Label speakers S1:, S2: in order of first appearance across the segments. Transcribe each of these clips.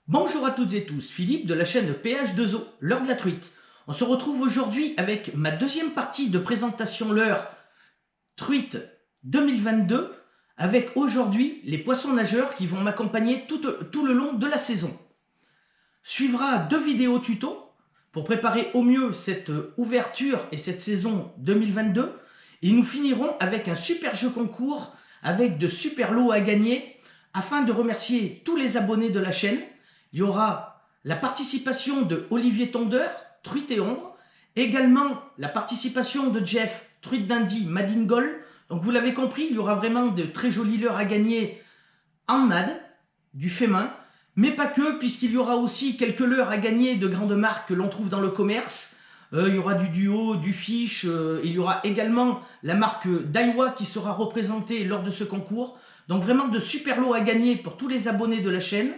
S1: Bonjour à toutes et tous, Philippe de la chaîne PH2O, l'heure de la truite. On se retrouve aujourd'hui avec ma deuxième partie de présentation l'heure truite 2022, avec aujourd'hui les poissons nageurs qui vont m'accompagner tout le long de la saison. Suivra 2 vidéos tuto pour préparer au mieux cette ouverture et cette saison 2022. Et nous finirons avec un super jeu concours avec de super lots à gagner afin de remercier tous les abonnés de la chaîne. Il y aura la participation de Olivier Tondeur, Truite et Ombre, également la participation de Jeff, Truite d'Indy, Madingol. Donc vous l'avez compris, il y aura vraiment de très jolis leurres à gagner en MAD, du fait main, mais pas que, puisqu'il y aura aussi quelques leurres à gagner de grandes marques que l'on trouve dans le commerce. Il y aura du duo, du fish, il y aura également la marque Daiwa qui sera représentée lors de ce concours. Donc vraiment de super lots à gagner pour tous les abonnés de la chaîne.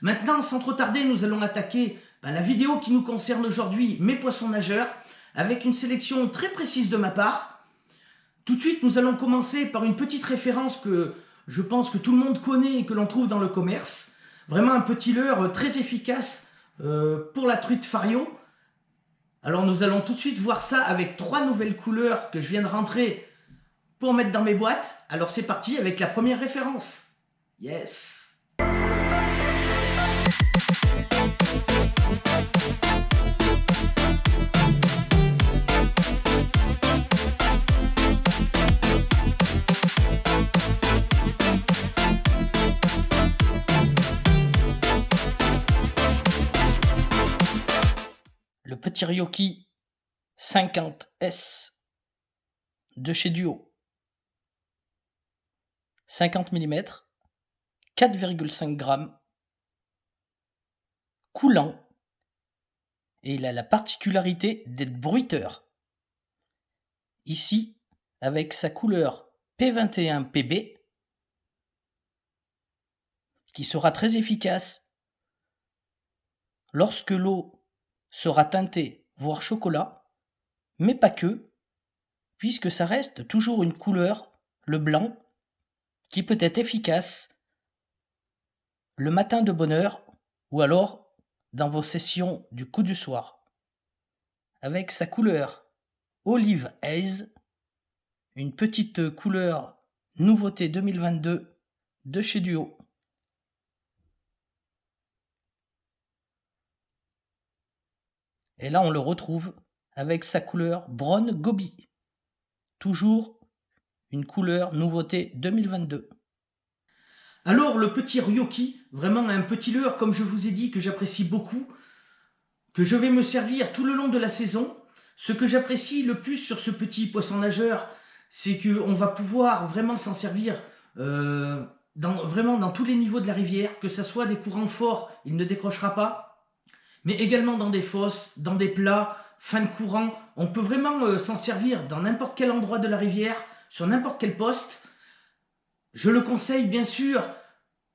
S1: Maintenant, sans trop tarder, nous allons attaquer la vidéo qui nous concerne aujourd'hui, mes poissons nageurs, avec une sélection très précise de ma part. Tout de suite, nous allons commencer par une petite référence que je pense que tout le monde connaît et que l'on trouve dans le commerce. Vraiment un petit leurre très efficace pour la truite Fario. Alors nous allons tout de suite voir ça avec 3 nouvelles couleurs que je viens de rentrer pour mettre dans mes boîtes. Alors c'est parti avec la première référence. Yes! Le petit Ryoki 50S de chez Duo. 50 mm, 4,5 g, coulant, et il a la particularité d'être bruiteur. Ici, avec sa couleur P21 PB, qui sera très efficace lorsque l'eau sera teintée, voire chocolat, mais pas que, puisque ça reste toujours une couleur, le blanc, qui peut être efficace le matin de bonne heure ou alors dans vos sessions du coup du soir. Avec sa couleur Olive Haze, une petite couleur nouveauté 2022 de chez Duo. Et là, on le retrouve avec sa couleur Brown Gobi. Toujours une couleur nouveauté 2022. Alors, le petit Ryoki, vraiment un petit leurre, comme je vous ai dit, que j'apprécie beaucoup, que je vais me servir tout le long de la saison. Ce que j'apprécie le plus sur ce petit poisson nageur, c'est qu'on va pouvoir vraiment s'en servir vraiment dans tous les niveaux de la rivière, que ce soit des courants forts, il ne décrochera pas, mais également dans des fosses, dans des plats, fin de courant. On peut vraiment s'en servir dans n'importe quel endroit de la rivière, sur n'importe quel poste. Je le conseille bien sûr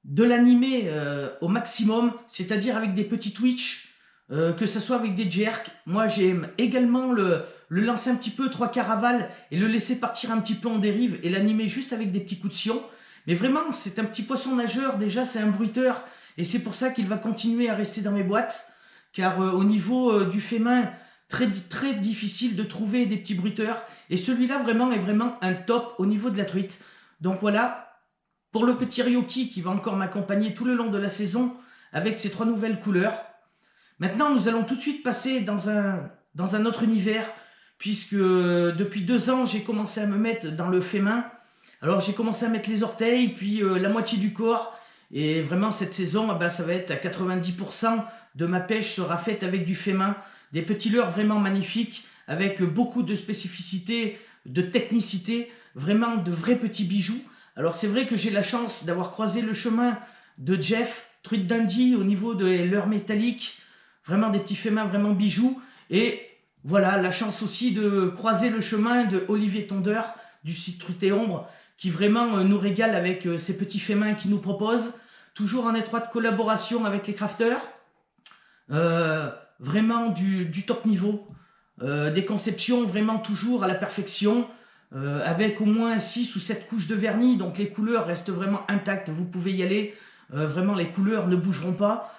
S1: de l'animer au maximum, c'est-à-dire avec des petits twitch, que ce soit avec des jerks. Moi j'aime également le lancer un petit peu 3/4 aval et le laisser partir un petit peu en dérive et l'animer juste avec des petits coups de sion. Mais vraiment c'est un petit poisson nageur, déjà c'est un bruiteur et c'est pour ça qu'il va continuer à rester dans mes boîtes. Car au niveau du fait main, très difficile de trouver des petits bruiteurs. Et celui-là vraiment est vraiment un top au niveau de la truite. Donc voilà, pour le petit Ryoki qui va encore m'accompagner tout le long de la saison avec ces 3 nouvelles couleurs. Maintenant, nous allons tout de suite passer dans un autre univers, puisque depuis 2 ans, j'ai commencé à me mettre dans le fait main. Alors j'ai commencé à mettre les orteils, puis la moitié du corps. Et vraiment, cette saison, ça va être à 90% de ma pêche sera faite avec du fait main. Des petits leurres vraiment magnifiques, avec beaucoup de spécificité, de technicité, vraiment de vrais petits bijoux. Alors c'est vrai que j'ai la chance d'avoir croisé le chemin de Jeff, Truite d'Indy, au niveau de leurres métalliques, vraiment des petits faits main, vraiment bijoux. Et voilà, la chance aussi de croiser le chemin de Olivier Tondeur, du site Truite et Ombre, qui vraiment nous régale avec ces petits faits main qu'il nous propose, toujours en étroite collaboration avec les crafters. Vraiment du top niveau, des conceptions vraiment toujours à la perfection, avec au moins 6 ou 7 couches de vernis, donc les couleurs restent vraiment intactes, vous pouvez y aller, vraiment les couleurs ne bougeront pas.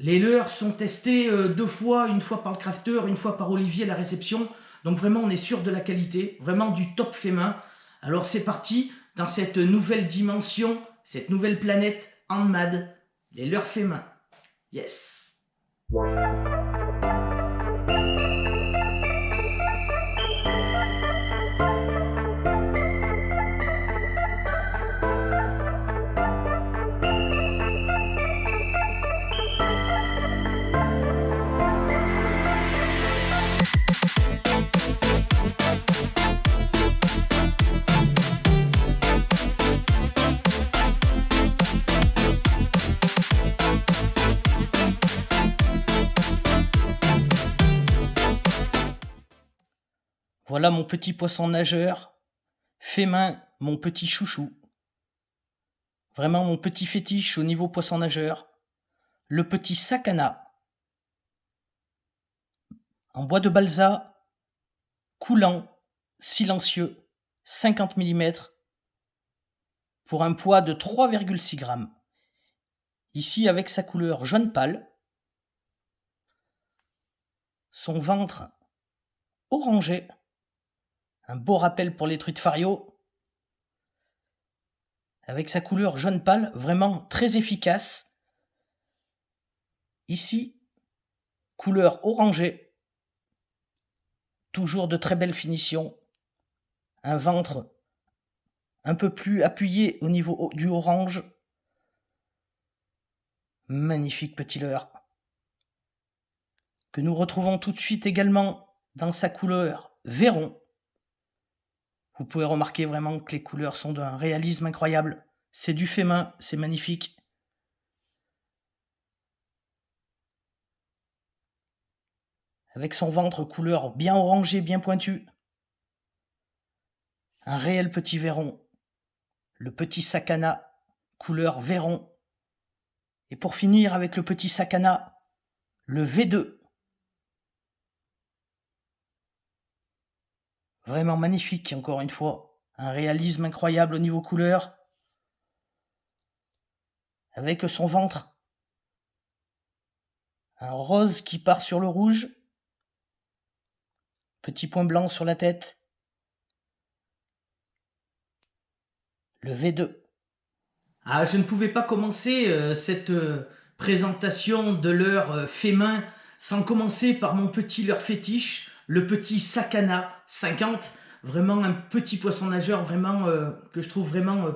S1: Les leurres sont testées 2 fois, une fois par le crafter, une fois par Olivier à la réception. Donc vraiment, on est sûr de la qualité, vraiment du top fait main. Alors c'est parti dans cette nouvelle dimension, cette nouvelle planète Handmade, les leurres fait main. Yes. Voilà mon petit poisson nageur, fait main, mon petit chouchou. Vraiment mon petit fétiche au niveau poisson nageur. Le petit sakana, en bois de balsa, coulant, silencieux, 50 mm, pour un poids de 3,6 grammes. Ici avec sa couleur jaune pâle, son ventre orangé, un beau rappel pour les truites Fario, avec sa couleur jaune pâle, vraiment très efficace. Ici, couleur orangée, toujours de très belle finition, un ventre un peu plus appuyé au niveau du orange. Magnifique petit leurre, que nous retrouvons tout de suite également dans sa couleur Véron. Vous pouvez remarquer vraiment que les couleurs sont d'un réalisme incroyable. C'est du fait main, c'est magnifique. Avec son ventre couleur bien orangé, bien pointu. Un réel petit Véron. Le petit sakana, couleur Véron. Et pour finir avec le petit sakana, le V2. Vraiment magnifique, encore une fois. Un réalisme incroyable au niveau couleur. Avec son ventre. Un rose qui part sur le rouge. Petit point blanc sur la tête. Le V2. Ah, je ne pouvais pas commencer cette présentation de leurre fait main sans commencer par mon petit leurre fétiche, le petit Sakana 50. Vraiment un petit poisson nageur vraiment que je trouve vraiment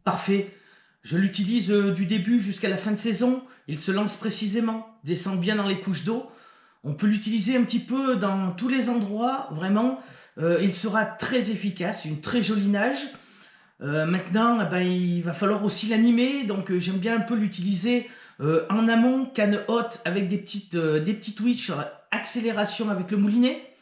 S1: parfait. Je l'utilise du début jusqu'à la fin de saison. Il se lance précisément, descend bien dans les couches d'eau. On peut l'utiliser un petit peu dans tous les endroits, vraiment. Il sera très efficace, une très jolie nage. Maintenant, il va falloir aussi l'animer, donc j'aime bien un peu l'utiliser en amont, canne haute, avec des petits twitch, accélération avec le moulinet.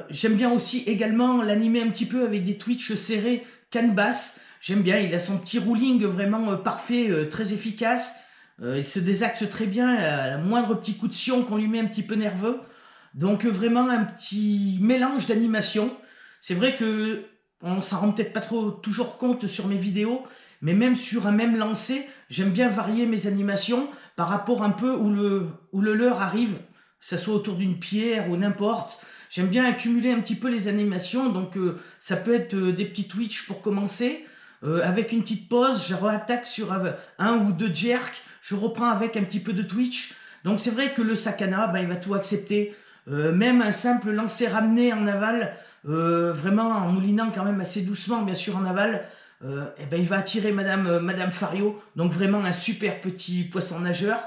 S1: J'aime bien aussi également l'animer un petit peu avec des twitch serrés, canne basse. J'aime bien, il a son petit rolling vraiment parfait, très efficace. Il se désaxe très bien à le moindre petit coup de sion qu'on lui met un petit peu nerveux. Donc vraiment un petit mélange d'animation. C'est vrai que on s'en rend peut-être pas trop toujours compte sur mes vidéos, mais même sur un même lancer, j'aime bien varier mes animations par rapport un peu où le leurre arrive, que ça soit autour d'une pierre ou n'importe. J'aime bien accumuler un petit peu les animations, donc ça peut être des petits twitch pour commencer, avec une petite pause, je réattaque sur un ou deux jerks, je reprends avec un petit peu de twitch. Donc c'est vrai que le sakana, il va tout accepter, même un simple lancer ramené en aval, vraiment en moulinant quand même assez doucement bien sûr en aval, il va attirer Madame Fario. Donc vraiment un super petit poisson nageur,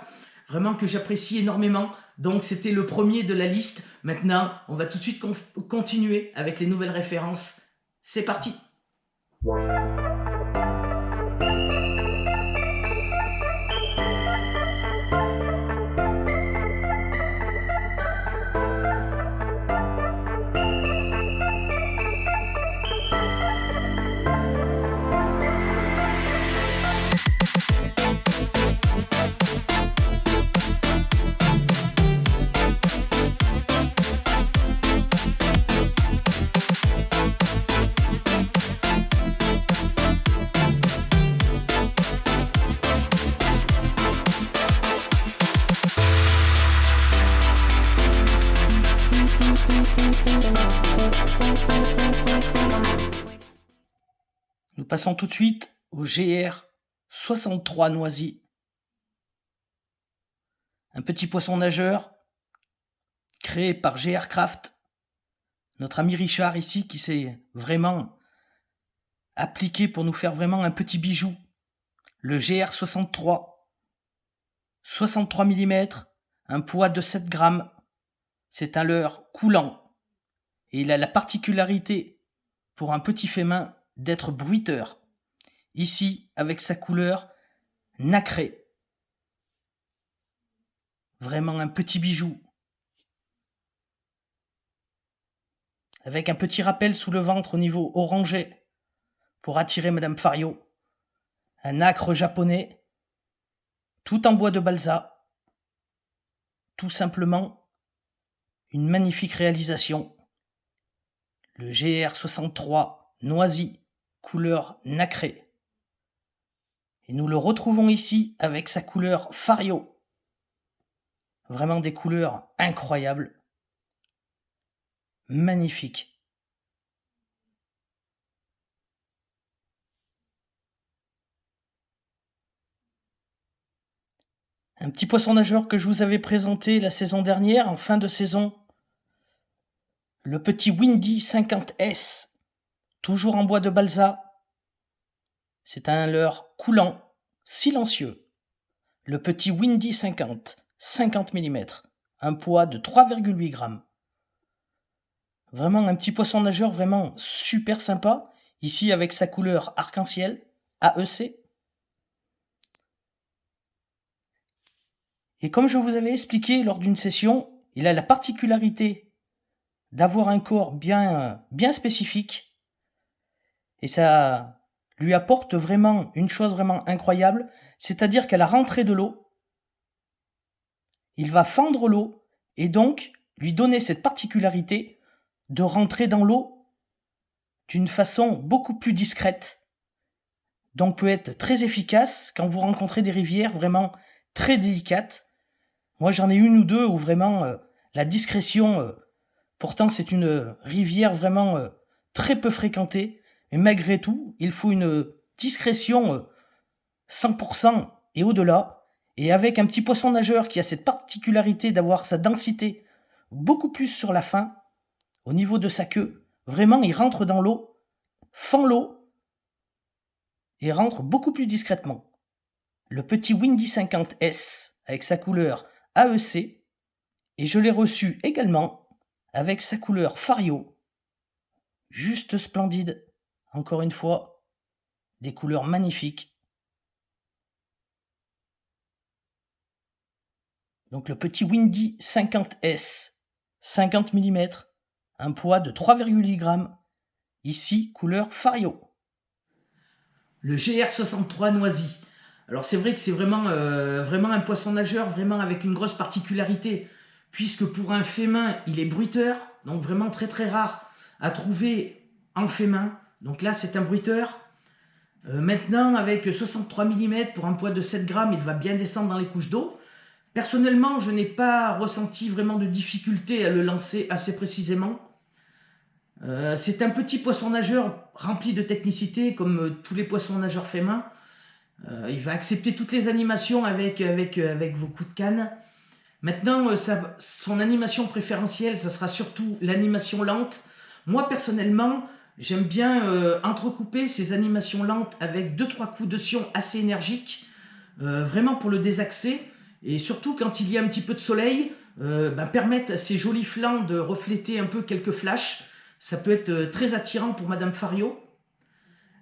S1: vraiment que j'apprécie énormément. Donc c'était le premier de la liste. Maintenant on va tout de suite continuer avec les nouvelles références. C'est parti. Passons tout de suite au GR 63 Noisy. Un petit poisson nageur créé par GR Craft. Notre ami Richard ici qui s'est vraiment appliqué pour nous faire vraiment un petit bijou. Le GR 63. 63 mm, un poids de 7 grammes. C'est un leurre coulant. Et il a la particularité, pour un petit fait main, d'être bruiteur. Ici, avec sa couleur nacrée. Vraiment un petit bijou. Avec un petit rappel sous le ventre au niveau orangé pour attirer Madame Fario. Un nacre japonais, tout en bois de balsa. Tout simplement, une magnifique réalisation. Le GR 63 Noisy, couleur nacrée. Et nous le retrouvons ici avec sa couleur Fario. Vraiment des couleurs incroyables. Magnifique. Un petit poisson nageur que je vous avais présenté la saison dernière, en fin de saison. Le petit Windy 50S, toujours en bois de balsa. C'est un leurre coulant, silencieux. Le petit Windy 50, 50 mm, un poids de 3,8 grammes. Vraiment un petit poisson nageur vraiment super sympa, ici avec sa couleur arc-en-ciel, AEC. Et comme je vous avais expliqué lors d'une session, il a la particularité d'avoir un corps bien spécifique. Et ça lui apporte vraiment une chose vraiment incroyable, c'est-à-dire qu'à la rentrée de l'eau, il va fendre l'eau et donc lui donner cette particularité de rentrer dans l'eau d'une façon beaucoup plus discrète. Donc peut être très efficace quand vous rencontrez des rivières vraiment très délicates. Moi j'en ai une ou deux où vraiment la discrétion, pourtant c'est une rivière vraiment très peu fréquentée, mais malgré tout il faut une discrétion 100% et au-delà. Et avec un petit poisson nageur qui a cette particularité d'avoir sa densité beaucoup plus sur la fin, au niveau de sa queue, vraiment il rentre dans l'eau, fend l'eau et rentre beaucoup plus discrètement. Le petit Windy 50S avec sa couleur AEC, et je l'ai reçu également avec sa couleur Fario, juste splendide, encore une fois, des couleurs magnifiques. Donc le petit Windy 50S, 50 mm, un poids de 3,8 grammes, ici couleur Fario. Le GR63 Noisy. Alors c'est vrai que c'est vraiment un poisson nageur, vraiment avec une grosse particularité, puisque pour un fait main, il est bruiteur, donc vraiment très très rare à trouver en fait main. Donc là c'est un bruiteur. Maintenant avec 63 mm pour un poids de 7 grammes, il va bien descendre dans les couches d'eau. Personnellement, je n'ai pas ressenti vraiment de difficulté à le lancer assez précisément. C'est un petit poisson nageur rempli de technicité, comme tous les poissons nageurs faits main. Il va accepter toutes les animations avec vos coups de canne. Maintenant, son animation préférentielle, ça sera surtout l'animation lente. Moi, personnellement, j'aime bien entrecouper ces animations lentes avec 2-3 coups de sion assez énergiques, vraiment pour le désaxer. Et surtout quand il y a un petit peu de soleil, permettre à ces jolis flancs de refléter un peu quelques flashs. Ça peut être très attirant pour Madame Fario.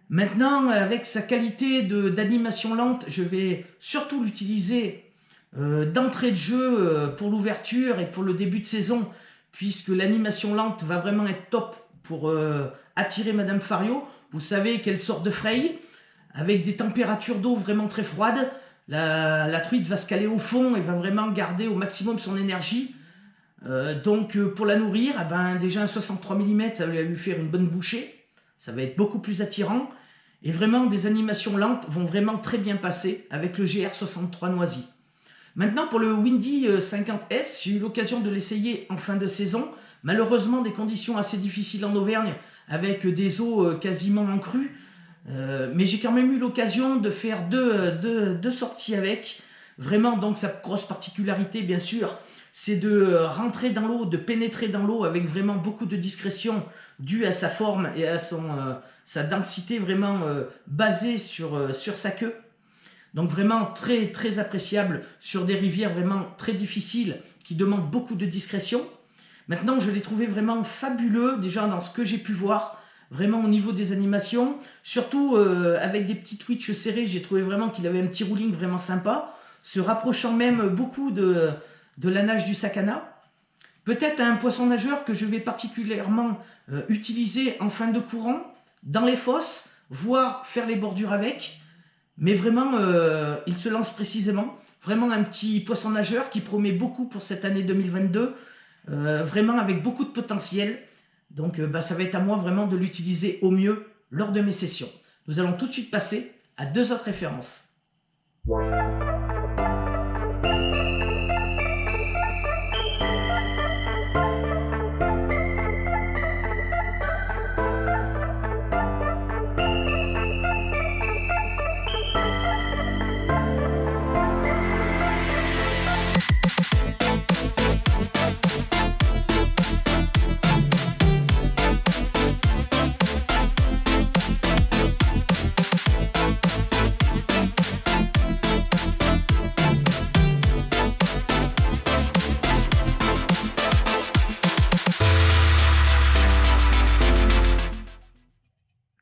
S1: Maintenant, avec sa qualité d'animation lente, je vais surtout l'utiliser d'entrée de jeu pour l'ouverture et pour le début de saison, puisque l'animation lente va vraiment être top pour attirer Madame Fario. Vous savez qu'elle sort de Frey, avec des températures d'eau vraiment très froides. La truite va se caler au fond et va vraiment garder au maximum son énergie. Donc pour la nourrir, déjà un 63 mm, ça va lui faire une bonne bouchée. Ça va être beaucoup plus attirant. Et vraiment, des animations lentes vont vraiment très bien passer avec le GR63 Noisy. Maintenant, pour le Windy 50S, j'ai eu l'occasion de l'essayer en fin de saison. Malheureusement, des conditions assez difficiles en Auvergne, avec des eaux quasiment en crue. Mais j'ai quand même eu l'occasion de faire deux sorties avec. Vraiment, donc sa grosse particularité, bien sûr, c'est de rentrer dans l'eau, de pénétrer dans l'eau avec vraiment beaucoup de discrétion, due à sa forme et à sa densité vraiment basée sur sa queue. Donc vraiment très très appréciable sur des rivières vraiment très difficiles qui demandent beaucoup de discrétion. Maintenant, je l'ai trouvé vraiment fabuleux déjà dans ce que j'ai pu voir, vraiment au niveau des animations, surtout avec des petits twitches serrés, j'ai trouvé vraiment qu'il avait un petit ruling vraiment sympa, se rapprochant même beaucoup de la nage du sakana. Peut-être un poisson nageur que je vais particulièrement utiliser en fin de courant, dans les fosses, voire faire les bordures avec. Mais vraiment, il se lance précisément. Vraiment un petit poisson nageur qui promet beaucoup pour cette année 2022. Vraiment avec beaucoup de potentiel. Donc ça va être à moi vraiment de l'utiliser au mieux lors de mes sessions. Nous allons tout de suite passer à deux autres références.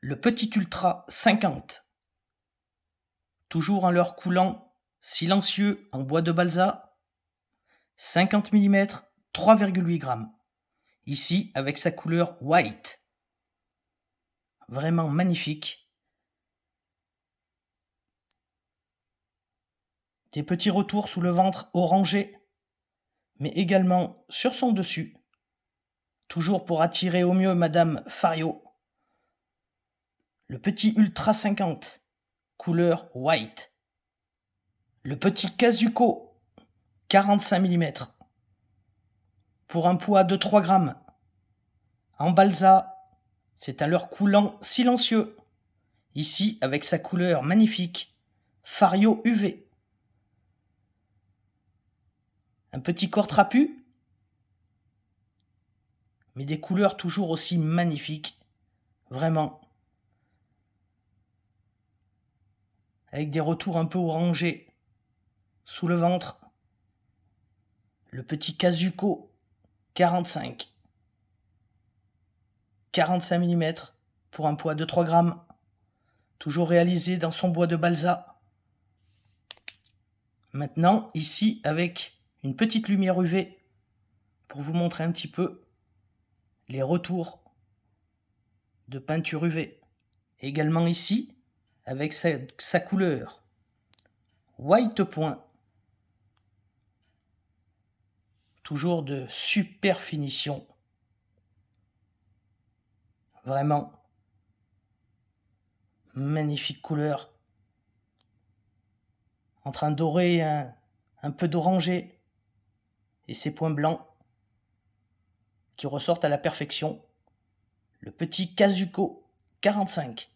S1: Le Petit Ultra 50. Toujours en leurre coulant, silencieux en bois de balsa. 50 mm, 3,8 g. Ici avec sa couleur white. Vraiment magnifique. Des petits retours sous le ventre orangé, mais également sur son dessus. Toujours pour attirer au mieux Madame Fario. Le Petit Ultra 50, couleur white. Le Petit Kazuko, 45 mm, pour un poids de 3 g. En balsa, c'est un leurre coulant silencieux. Ici avec sa couleur magnifique, Fario UV. Un petit corps trapu, mais des couleurs toujours aussi magnifiques, vraiment. Avec des retours un peu orangés sous le ventre. Le Petit Kazuko 45. 45 mm pour un poids de 3 g. Toujours réalisé dans son bois de balsa. Maintenant, ici, avec une petite lumière UV pour vous montrer un petit peu les retours de peinture UV. Également ici, avec sa couleur white point. Toujours de super finition. Vraiment magnifique couleur. Entre un doré et un peu d'orangé. Et ces points blancs qui ressortent à la perfection. Le Petit Kazuko 45.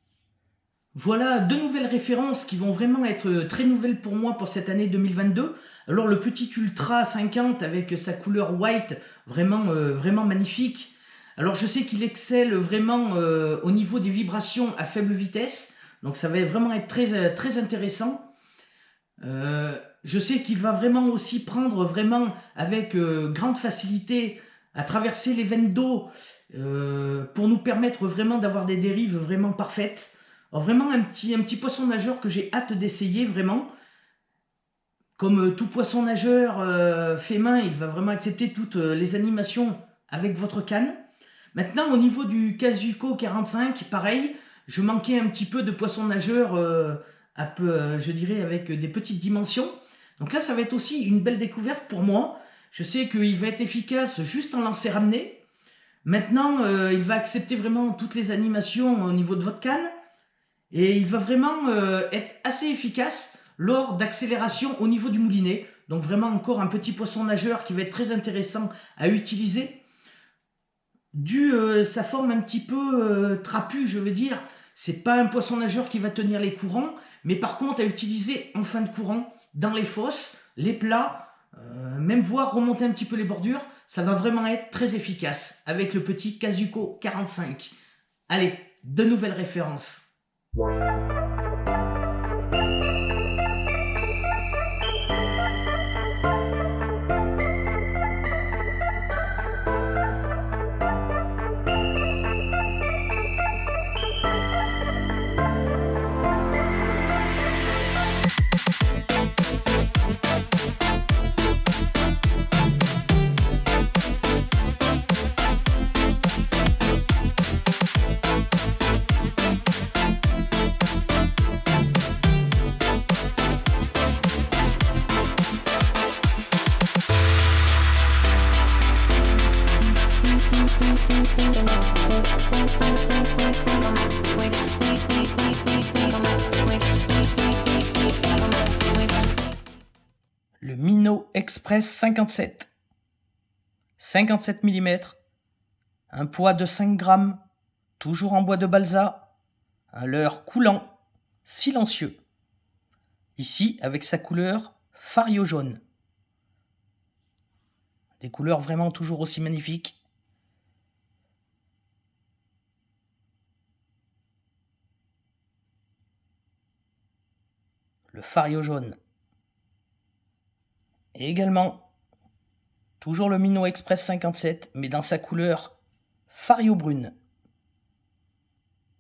S1: Voilà deux nouvelles références qui vont vraiment être très nouvelles pour moi pour cette année 2022. Alors le Petit Ultra 50 avec sa couleur white, vraiment magnifique. Alors je sais qu'il excelle vraiment au niveau des vibrations à faible vitesse. Donc ça va vraiment être très intéressant. Je sais qu'il va vraiment aussi prendre vraiment avec grande facilité à traverser les veines d'eau pour nous permettre vraiment d'avoir des dérives vraiment parfaites. Alors vraiment un petit poisson nageur que j'ai hâte d'essayer vraiment. Comme tout poisson nageur fait main, il va vraiment accepter toutes les animations avec votre canne. Maintenant au niveau du Kazuko 45, pareil, je manquais un petit peu de poisson nageur un peu, je dirais avec des petites dimensions. Donc là ça va être aussi une belle découverte pour moi. Je sais qu'il va être efficace juste en lancer ramené. Maintenant il va accepter vraiment toutes les animations au niveau de votre canne. Et il va vraiment être assez efficace lors d'accélération au niveau du moulinet. Donc vraiment encore un petit poisson nageur qui va être très intéressant à utiliser. Dû sa forme un petit peu trapue, je veux dire, C'est pas un poisson nageur qui va tenir les courants, mais par contre à utiliser en fin de courant, dans les fosses, les plats, même voir remonter un petit peu les bordures, ça va vraiment être très efficace avec le petit Casuco 45. Allez, de nouvelles références. Le Minnow Express 57. 57 mm, un poids de 5 grammes, toujours en bois de balsa, un leurre coulant, silencieux. Ici, avec sa couleur fario jaune. Des couleurs vraiment toujours aussi magnifiques. Le fario jaune. Et également, toujours le Minnow Express 57, mais dans sa couleur fario brune.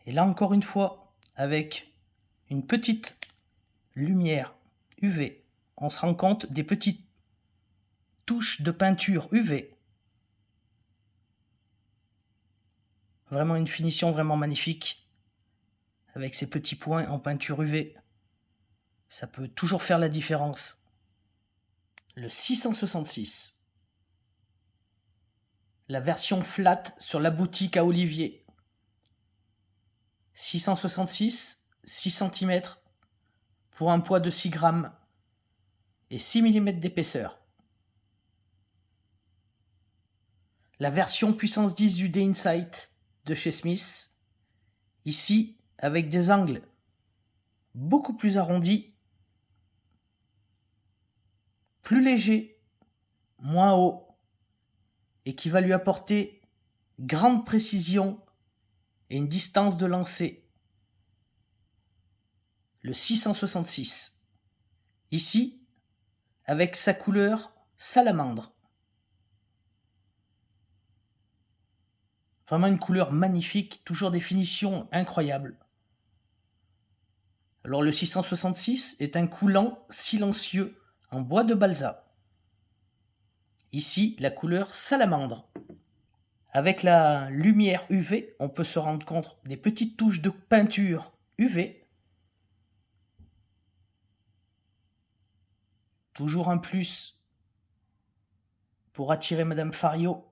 S1: Et là encore une fois, avec une petite lumière UV, on se rend compte des petites touches de peinture UV. Vraiment une finition vraiment magnifique, avec ces petits points en peinture UV. Ça peut toujours faire la différence. Le 666. La version flat sur la boutique à Olivier. 666, 6 cm pour un poids de 6 grammes et 6 mm d'épaisseur. La version puissance 10 du Day-Insight de chez Smith. Ici, avec des angles beaucoup plus arrondis, plus léger, moins haut, et qui va lui apporter grande précision et une distance de lancer. Le 666. Ici, avec sa couleur salamandre. Vraiment une couleur magnifique, toujours des finitions incroyables. Alors le 666 est un coulant silencieux en bois de balsa. Ici, la couleur salamandre. Avec la lumière UV, on peut se rendre compte des petites touches de peinture UV. Toujours un plus pour attirer Madame Fario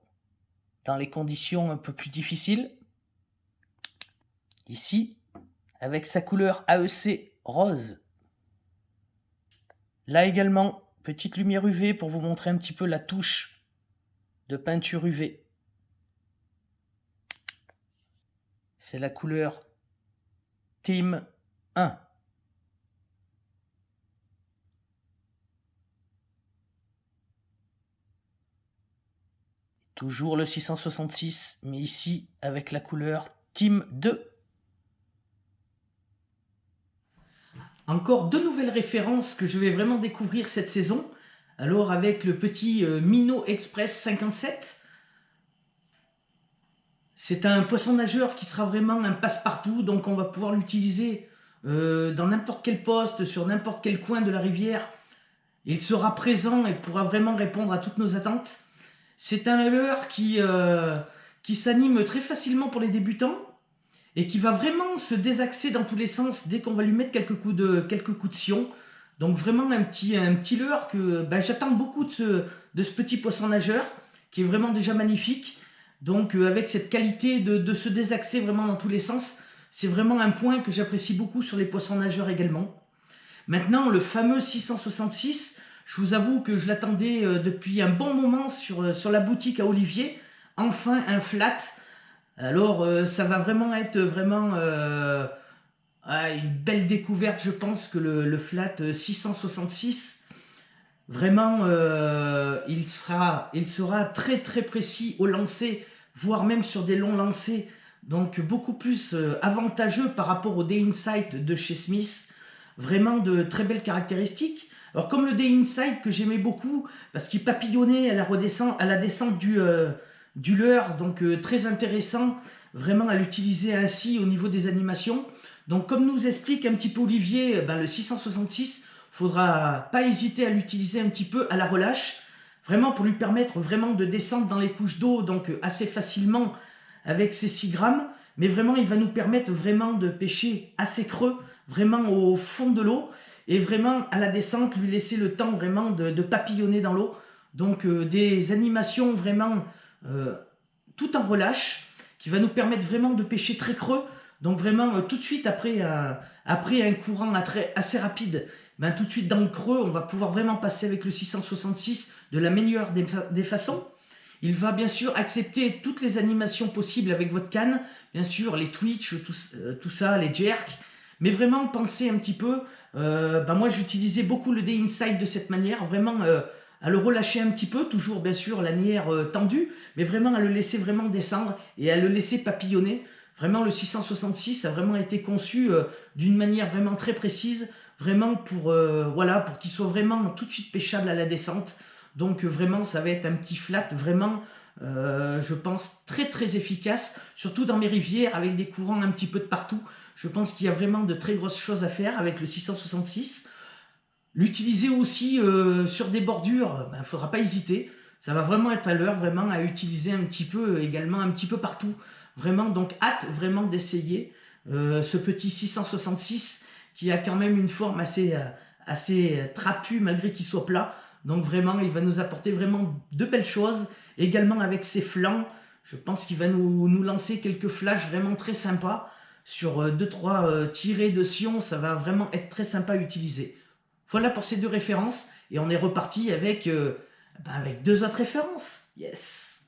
S1: dans les conditions un peu plus difficiles. Ici, avec sa couleur AEC rose. Là également, petite lumière UV pour vous montrer un petit peu la touche de peinture UV. C'est la couleur Team 1. Toujours le 666, mais ici avec la couleur Team 2. Encore deux nouvelles références que je vais vraiment découvrir cette saison. Alors avec le petit Minnow Express 57. C'est un poisson nageur qui sera vraiment un passe-partout, donc on va pouvoir l'utiliser dans n'importe quel poste, sur n'importe quel coin de la rivière. Il sera présent et pourra vraiment répondre à toutes nos attentes. C'est un leurre qui s'anime très facilement pour les débutants et qui va vraiment se désaxer dans tous les sens dès qu'on va lui mettre quelques coups de sion. Donc vraiment un petit leurre que j'attends beaucoup de ce petit poisson nageur qui est vraiment déjà magnifique. Donc avec cette qualité de se désaxer vraiment dans tous les sens, c'est vraiment un point que j'apprécie beaucoup sur les poissons nageurs également. Maintenant, le fameux 666, je vous avoue que je l'attendais depuis un bon moment sur la boutique à Olivier. Enfin un flat Alors, ça va vraiment être vraiment une belle découverte, je pense, que le Flat 666. Vraiment, il sera très très précis au lancer, voire même sur des longs lancers. Donc beaucoup plus avantageux par rapport au Day Insight de chez Smith. Vraiment de très belles caractéristiques. Alors comme le Day Insight que j'aimais beaucoup, parce qu'il papillonnait à la descente du leurre, donc très intéressant vraiment à l'utiliser ainsi au niveau des animations. Donc comme nous explique un petit peu Olivier, ben, le 666, faudra pas hésiter à l'utiliser un petit peu à la relâche, vraiment pour lui permettre vraiment de descendre dans les couches d'eau, donc assez facilement avec ses 6 grammes, mais vraiment il va nous permettre vraiment de pêcher assez creux, vraiment au fond de l'eau, et vraiment à la descente lui laisser le temps vraiment de papillonner dans l'eau. Donc des animations vraiment euh, tout en relâche, qui va nous permettre vraiment de pêcher très creux. Donc vraiment tout de suite après un courant assez rapide, ben, tout de suite dans le creux, on va pouvoir vraiment passer avec le 666 de la meilleure des façons. Il va bien sûr accepter toutes les animations possibles avec votre canne, bien sûr les twitch, tout ça, les jerks, mais vraiment pensez un petit peu, ben moi j'utilisais beaucoup le Day Inside de cette manière, vraiment à le relâcher un petit peu, toujours bien sûr lanière tendue, mais vraiment à le laisser vraiment descendre et à le laisser papillonner. Vraiment le 666 a vraiment été conçu d'une manière vraiment très précise, vraiment voilà, pour qu'il soit vraiment tout de suite pêchable à la descente. Donc vraiment ça va être un petit flat vraiment je pense très très efficace, surtout dans mes rivières avec des courants un petit peu de partout. Je pense qu'il y a vraiment de très grosses choses à faire avec le 666. L'utiliser aussi sur des bordures, il ne faudra pas hésiter. Ça va vraiment être à l'heure, vraiment à utiliser un petit peu également, un petit peu partout. Vraiment, donc hâte vraiment d'essayer ce petit 666 qui a quand même une forme assez trapue malgré qu'il soit plat. Donc vraiment, il va nous apporter vraiment de belles choses. Également avec ses flancs, je pense qu'il va nous lancer quelques flashs vraiment très sympas. Sur 2-3 tirées de Sion, ça va vraiment être très sympa à utiliser. Voilà pour ces deux références. Et on est reparti avec deux autres références. Yes.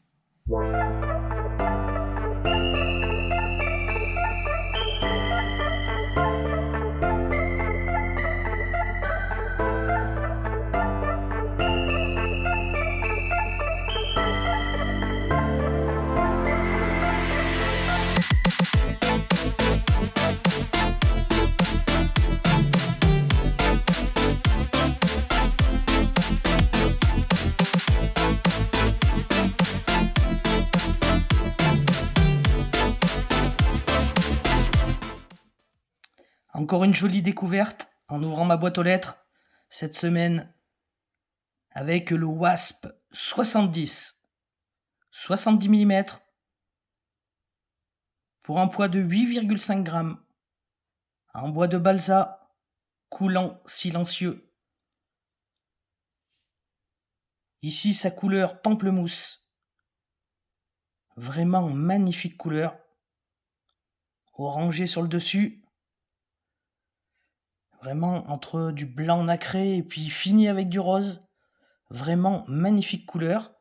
S1: Encore une jolie découverte en ouvrant ma boîte aux lettres cette semaine avec le Wasp 70 mm pour un poids de 8,5 grammes en bois de balsa coulant silencieux. Ici sa couleur pamplemousse, vraiment magnifique couleur, orangé sur le dessus. Vraiment entre du blanc nacré et puis fini avec du rose. Vraiment magnifique couleur.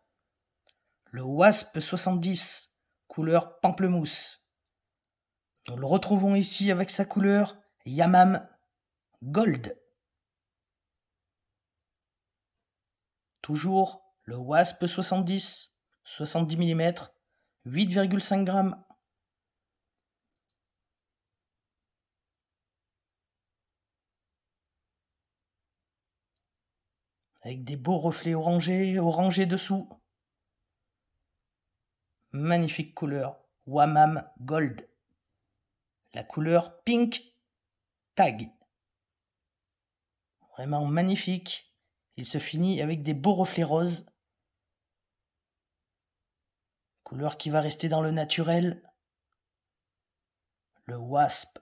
S1: Le Wasp 70, couleur pamplemousse. Nous le retrouvons ici avec sa couleur Yamam Gold. Toujours le Wasp 70 mm, 8,5 grammes. Avec des beaux reflets orangés dessous. Magnifique couleur, Wamam Gold. La couleur Pink Tag. Vraiment magnifique. Il se finit avec des beaux reflets roses. Couleur qui va rester dans le naturel. Le Wasp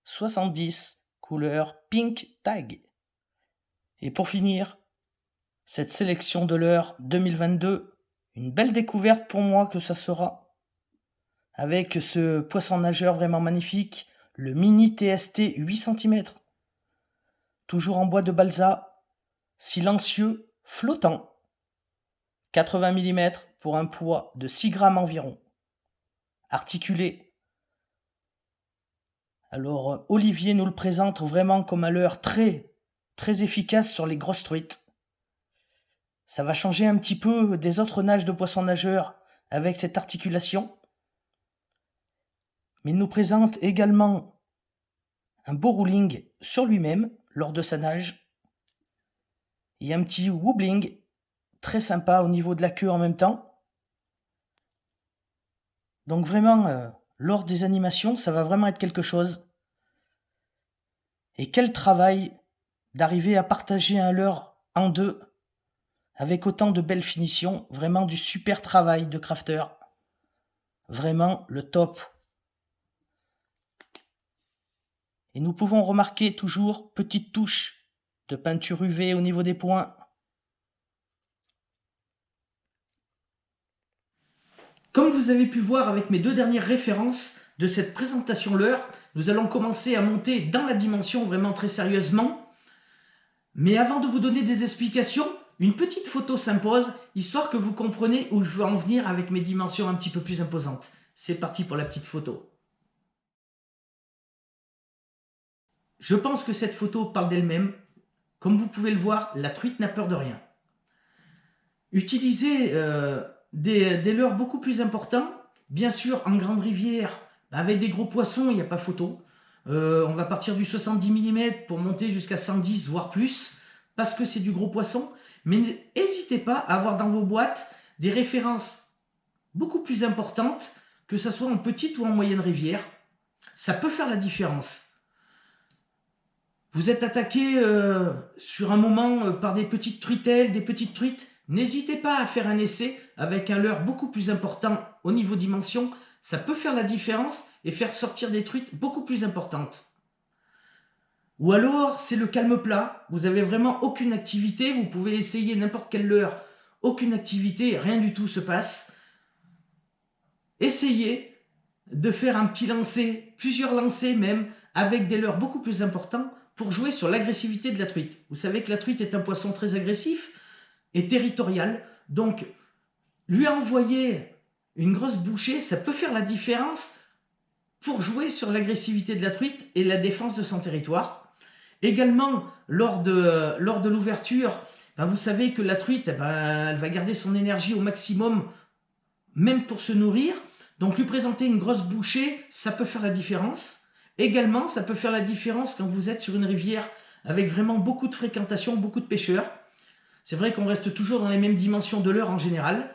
S1: 70, couleur Pink Tag. Et pour finir, cette sélection de l'heure 2022, une belle découverte pour moi que ça sera, avec ce poisson nageur vraiment magnifique, le Mini TST 8 cm, toujours en bois de balsa, silencieux, flottant, 80 mm pour un poids de 6 grammes environ. articulé. Alors Olivier nous le présente vraiment comme un leurre très efficace sur les grosses truites. Ça va changer un petit peu des autres nages de poissons nageurs avec cette articulation. Mais il nous présente également un beau rolling sur lui-même lors de sa nage. Il y a un petit wobbling très sympa au niveau de la queue en même temps. Donc vraiment, lors des animations, ça va vraiment être quelque chose. Et quel travail d'arriver à partager un leurre en deux avec autant de belles finitions. Vraiment du super travail de crafter. Vraiment le top. Et nous pouvons remarquer toujours petite touche de peinture UV au niveau des points. Comme vous avez pu voir avec mes deux dernières références de cette présentation leurre, nous allons commencer à monter dans la dimension vraiment très sérieusement. Mais avant de vous donner des explications, une petite photo s'impose, histoire que vous compreniez où je veux en venir avec mes dimensions un petit peu plus imposantes. C'est parti pour la petite photo. Je pense que cette photo parle d'elle-même. Comme vous pouvez le voir, la truite n'a peur de rien. Utiliser des leurres beaucoup plus importants, bien sûr en grande rivière, avec des gros poissons, il n'y a pas photo. On va partir du 70 mm pour monter jusqu'à 110 voire plus, parce que c'est du gros poisson. Mais n'hésitez pas à avoir dans vos boîtes des références beaucoup plus importantes, que ce soit en petite ou en moyenne rivière. Ça peut faire la différence. Vous êtes attaqué sur un moment par des petites truitelles, des petites truites. N'hésitez pas à faire un essai avec un leurre beaucoup plus important au niveau dimension. Ça peut faire la différence et faire sortir des truites beaucoup plus importantes. Ou alors, c'est le calme plat. Vous n'avez vraiment aucune activité. Vous pouvez essayer n'importe quel leurre. Aucune activité, rien du tout se passe. Essayez de faire un petit lancer, plusieurs lancers même, avec des leurres beaucoup plus importants pour jouer sur l'agressivité de la truite. Vous savez que la truite est un poisson très agressif et territorial. Donc, lui envoyer une grosse bouchée, ça peut faire la différence pour jouer sur l'agressivité de la truite et la défense de son territoire. Également, lors de l'ouverture, vous savez que la truite, elle va garder son énergie au maximum, même pour se nourrir. Donc, lui présenter une grosse bouchée, ça peut faire la différence. Également, ça peut faire la différence quand vous êtes sur une rivière avec vraiment beaucoup de fréquentation, beaucoup de pêcheurs. C'est vrai qu'on reste toujours dans les mêmes dimensions de leurre en général.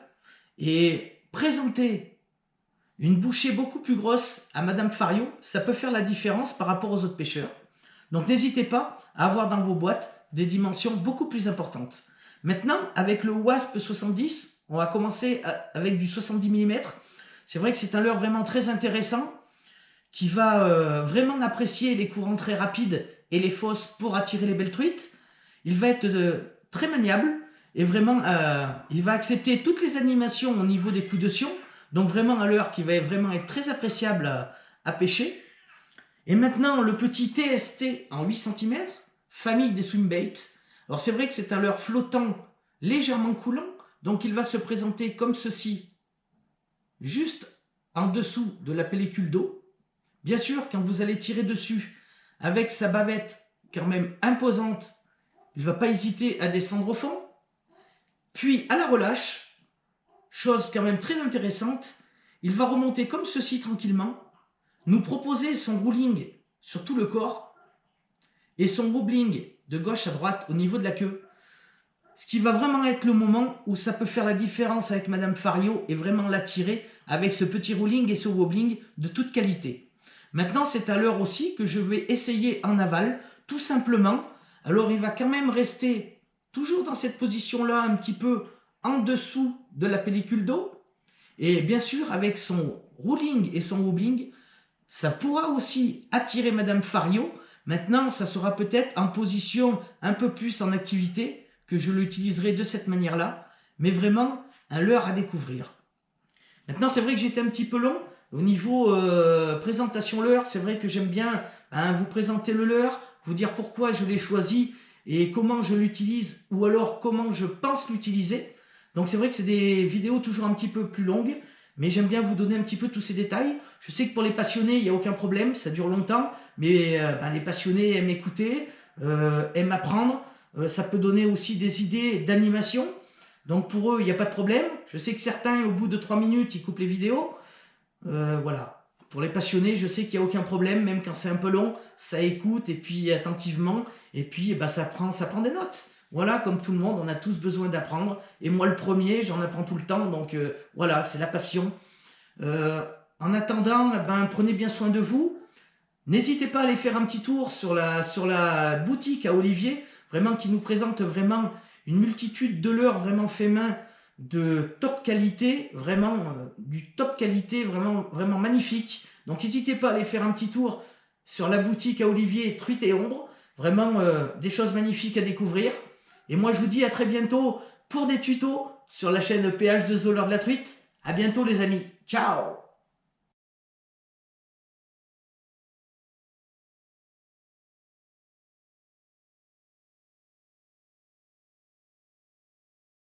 S1: Et présenter une bouchée beaucoup plus grosse à Madame Fario, ça peut faire la différence par rapport aux autres pêcheurs. Donc n'hésitez pas à avoir dans vos boîtes des dimensions beaucoup plus importantes. Maintenant, avec le Wasp 70, on va commencer avec du 70 mm. C'est vrai que c'est un leurre vraiment très intéressant qui va vraiment apprécier les courants très rapides et les fosses pour attirer les belles truites. Il va être très maniable et vraiment, il va accepter toutes les animations au niveau des coups de sion. Donc vraiment un leurre qui va vraiment être très appréciable à pêcher. Et maintenant, le petit TST en 8 cm, famille des swimbaits. Alors c'est vrai que c'est un leurre flottant, légèrement coulant. Donc il va se présenter comme ceci, juste en dessous de la pellicule d'eau. Bien sûr, quand vous allez tirer dessus avec sa bavette quand même imposante, il ne va pas hésiter à descendre au fond. Puis à la relâche, chose quand même très intéressante, il va remonter comme ceci tranquillement, nous proposer son rolling sur tout le corps et son wobbling de gauche à droite au niveau de la queue. Ce qui va vraiment être le moment où ça peut faire la différence avec Madame Fario et vraiment l'attirer avec ce petit rolling et ce wobbling de toute qualité. Maintenant, c'est à l'heure aussi que je vais essayer en aval, tout simplement. Alors, il va quand même rester toujours dans cette position-là, un petit peu en dessous de la pellicule d'eau. Et bien sûr, avec son rolling et son wobbling, ça pourra aussi attirer Madame Fario. Maintenant, ça sera peut-être en position un peu plus en activité que je l'utiliserai de cette manière-là. Mais vraiment, un leurre à découvrir. Maintenant, c'est vrai que j'étais un petit peu long. Au niveau présentation leurre, c'est vrai que j'aime bien vous présenter le leurre, vous dire pourquoi je l'ai choisi et comment je l'utilise ou alors comment je pense l'utiliser. Donc c'est vrai que c'est des vidéos toujours un petit peu plus longues, mais j'aime bien vous donner un petit peu tous ces détails. Je sais que pour les passionnés, il n'y a aucun problème, ça dure longtemps, mais les passionnés aiment écouter, aiment apprendre. Ça peut donner aussi des idées d'animation. Donc pour eux, il n'y a pas de problème. Je sais que certains, au bout de 3 minutes, ils coupent les vidéos. Voilà. Pour les passionnés, je sais qu'il n'y a aucun problème, même quand c'est un peu long, ça écoute et puis attentivement, et puis ça prend des notes. Voilà, comme tout le monde, on a tous besoin d'apprendre, et moi le premier, j'en apprends tout le temps, donc voilà, c'est la passion. En attendant, prenez bien soin de vous. N'hésitez pas à aller faire un petit tour sur la boutique à Olivier, vraiment qui nous présente vraiment une multitude de leurres vraiment fait main, de top qualité, vraiment du top qualité, vraiment magnifique. Donc n'hésitez pas à aller faire un petit tour sur la boutique à Olivier Truite et Ombre, vraiment des choses magnifiques à découvrir. Et moi je vous dis à très bientôt pour des tutos sur la chaîne PH2O l'heure de la truite. À bientôt les amis, ciao.